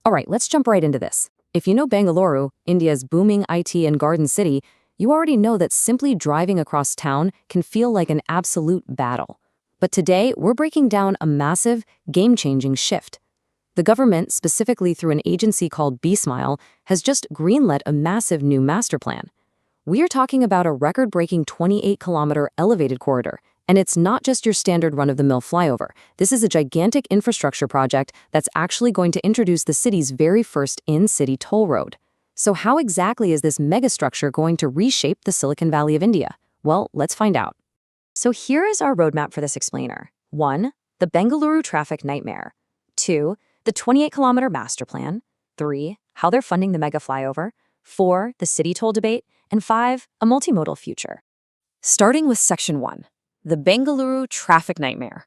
All right, let's jump right into this. If you know Bengaluru, India's booming IT and garden city, you already know that simply driving across town can feel like an absolute battle. But today, we're breaking down a massive, game-changing shift. The government, specifically through an agency called BSmile, has just greenlit a massive new master plan. We are talking about a record-breaking 28-kilometer elevated corridor, and it's not just your standard run-of-the-mill flyover. This is a gigantic infrastructure project that's actually going to introduce the city's very first in-city toll road. So how exactly is this megastructure going to reshape the Silicon Valley of India? Well, let's find out. So here is our roadmap for this explainer. 1. The Bengaluru traffic nightmare. 2. The 28-kilometer master plan. 3. How they're funding the mega flyover. 4. The city toll debate. And 5. A multimodal future. Starting with Section 1. The Bengaluru traffic nightmare.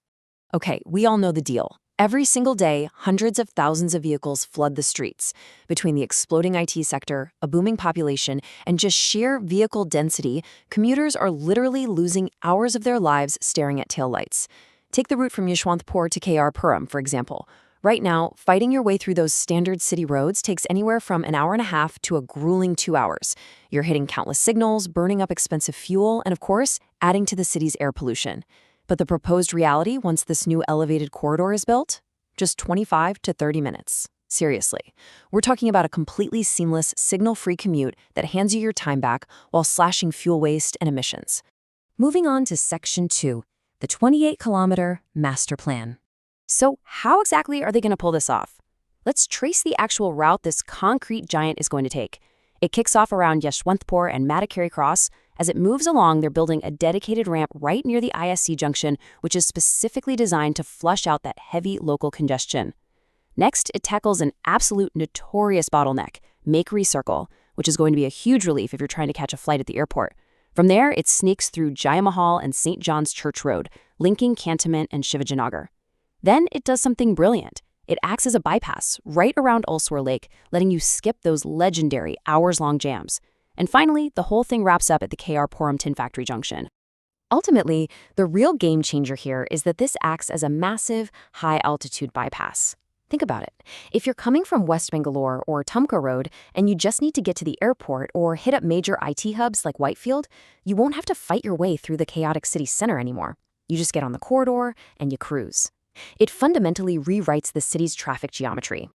Okay, we all know the deal. Every single day, hundreds of thousands of vehicles flood the streets. Between the exploding IT sector, a booming population, and just sheer vehicle density, commuters are literally losing hours of their lives staring at taillights. Take the route from Yeshwanthpur to Puram, for example. Right now, fighting your way through those standard city roads takes anywhere from an hour and a half to a grueling 2 hours. You're hitting countless signals, burning up expensive fuel, and of course, adding to the city's air pollution. But the proposed reality, once this new elevated corridor is built? Just 25 to 30 minutes. Seriously. We're talking about a completely seamless, signal-free commute that hands you your time back while slashing fuel waste and emissions. Moving on to Section 2, the 28-kilometer master plan. So how exactly are they going to pull this off? Let's trace the actual route this concrete giant is going to take. It kicks off around Yeshwanthpur and Madikeri Cross. As it moves along, they're building a dedicated ramp right near the ISC junction, which is specifically designed to flush out that heavy local congestion. Next, it tackles an absolute notorious bottleneck, Makeri Circle, which is going to be a huge relief if you're trying to catch a flight at the airport. From there, it sneaks through Jaya Mahal and St. John's Church Road, linking Cantonment and Shivajinagar. Then it does something brilliant. It acts as a bypass right around Ulswar Lake, letting you skip those legendary hours-long jams. And finally, the whole thing wraps up at the Puram Tin Factory Junction. Ultimately, the real game changer here is that this acts as a massive, high-altitude bypass. Think about it. If you're coming from West Bangalore or Tumka Road and you just need to get to the airport or hit up major IT hubs like Whitefield, you won't have to fight your way through the chaotic city center anymore. You just get on the corridor and you cruise. It fundamentally rewrites the city's traffic geometry.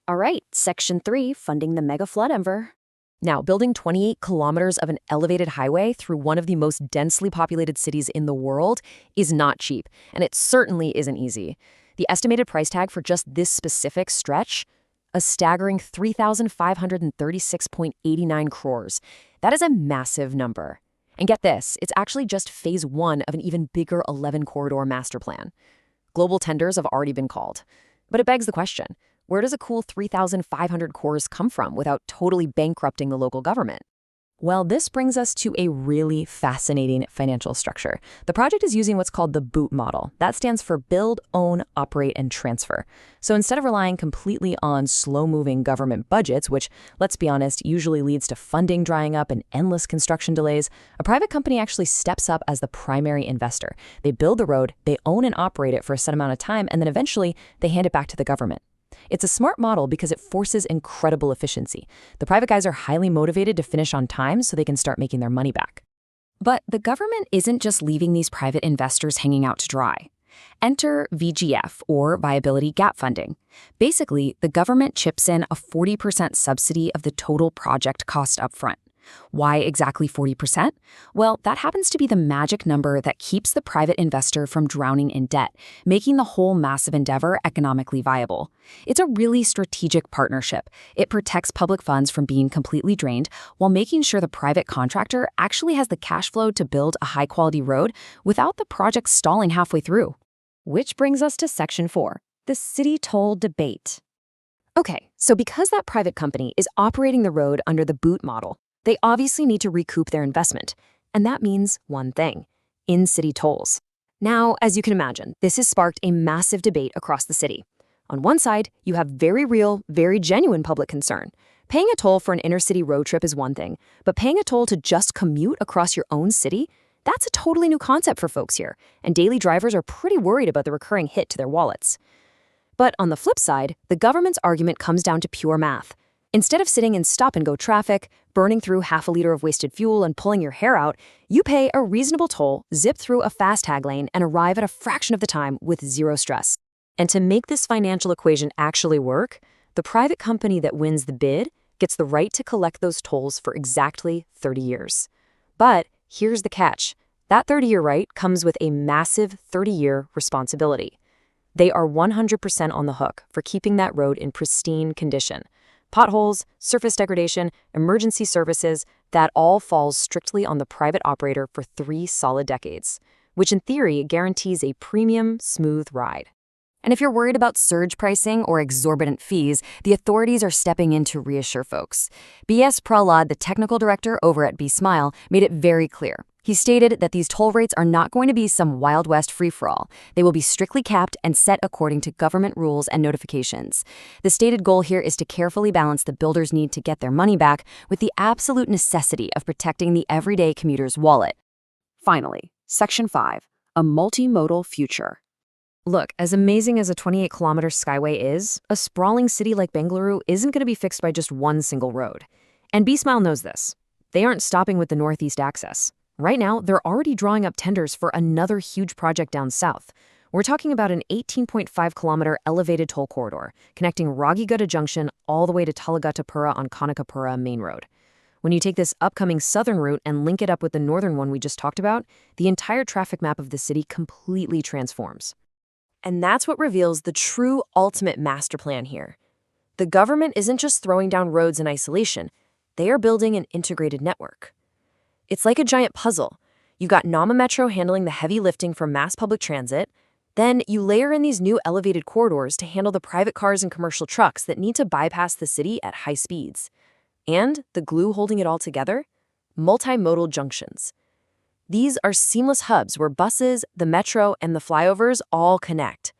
All right, Section 3, funding the mega flood enver. Now, building 28 kilometers of an elevated highway through one of the most densely populated cities in the world is not cheap, and it certainly isn't easy. The estimated price tag for just this specific stretch? A staggering 3,536.89 crores. That is a massive number. And get this, it's actually just phase 1 of an even bigger 11-corridor master plan. Global tenders have already been called. But it begs the question, where does a cool 3,500 crores come from without totally bankrupting the local government? Well, this brings us to a really fascinating financial structure. The project is using what's called the BOOT model. That stands for Build, Own, Operate, and Transfer. So instead of relying completely on slow-moving government budgets, which, let's be honest, usually leads to funding drying up and endless construction delays, a private company actually steps up as the primary investor. They build the road, they own and operate it for a set amount of time, and then eventually they hand it back to the government. It's a smart model because it forces incredible efficiency. The private guys are highly motivated to finish on time so they can start making their money back. But the government isn't just leaving these private investors hanging out to dry. Enter VGF, or Viability Gap Funding. Basically, the government chips in a 40% subsidy of the total project cost upfront. Why exactly 40%? Well, that happens to be the magic number that keeps the private investor from drowning in debt, making the whole massive endeavor economically viable. It's a really strategic partnership. It protects public funds from being completely drained while making sure the private contractor actually has the cash flow to build a high-quality road without the project stalling halfway through. Which brings us to Section 4, the city toll debate. Okay, so because that private company is operating the road under the BOOT model, they obviously need to recoup their investment, and that means one thing: in-city tolls. Now, as you can imagine, this has sparked a massive debate across the city. On one side, you have very real, very genuine public concern. Paying a toll for an inner-city road trip is one thing, but paying a toll to just commute across your own city? That's a totally new concept for folks here, and daily drivers are pretty worried about the recurring hit to their wallets. But on the flip side, the government's argument comes down to pure math. Instead of sitting in stop-and-go traffic, burning through half a liter of wasted fuel and pulling your hair out, you pay a reasonable toll, zip through a fast tag lane, and arrive at a fraction of the time with zero stress. And to make this financial equation actually work, the private company that wins the bid gets the right to collect those tolls for exactly 30 years. But here's the catch. That 30-year right comes with a massive 30-year responsibility. They are 100% on the hook for keeping that road in pristine condition. Potholes, surface degradation, emergency services, that all falls strictly on the private operator for 3 solid decades, which in theory guarantees a premium, smooth ride. And if you're worried about surge pricing or exorbitant fees, the authorities are stepping in to reassure folks. B.S. Prahlad, the technical director over at B-Smile, made it very clear. He stated that these toll rates are not going to be some Wild West free-for-all. They will be strictly capped and set according to government rules and notifications. The stated goal here is to carefully balance the builder's need to get their money back with the absolute necessity of protecting the everyday commuter's wallet. Finally, Section 5, a multimodal future. Look, as amazing as a 28-kilometer skyway is, a sprawling city like Bengaluru isn't going to be fixed by just one single road. And B-Smile knows this. They aren't stopping with the northeast access. Right now, they're already drawing up tenders for another huge project down south. We're talking about an 18.5-kilometer elevated toll corridor connecting Ragigutta Junction all the way to Talagattapura on Kanakapura Main Road. When you take this upcoming southern route and link it up with the northern one we just talked about, the entire traffic map of the city completely transforms. And that's what reveals the true ultimate master plan here. The government isn't just throwing down roads in isolation. They are building an integrated network. It's like a giant puzzle. You've got Nama Metro handling the heavy lifting for mass public transit. Then you layer in these new elevated corridors to handle the private cars and commercial trucks that need to bypass the city at high speeds. And the glue holding it all together? Multimodal junctions. These are seamless hubs where buses, the metro, and the flyovers all connect.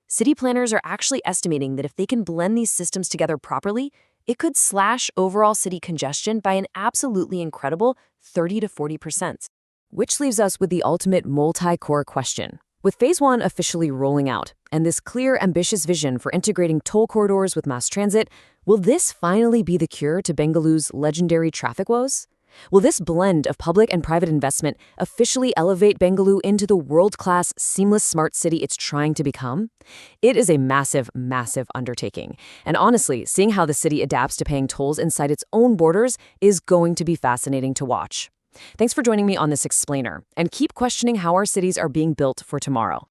City planners are actually estimating that if they can blend these systems together properly, it could slash overall city congestion by an absolutely incredible 30 to 40%. Which leaves us with the ultimate multi-core question. With Phase 1 officially rolling out, and this clear, ambitious vision for integrating toll corridors with mass transit, will this finally be the cure to Bengaluru's legendary traffic woes? Will this blend of public and private investment officially elevate Bengaluru into the world-class, seamless smart city it's trying to become? It is a massive, massive undertaking. And honestly, seeing how the city adapts to paying tolls inside its own borders is going to be fascinating to watch. Thanks for joining me on this explainer, and keep questioning how our cities are being built for tomorrow.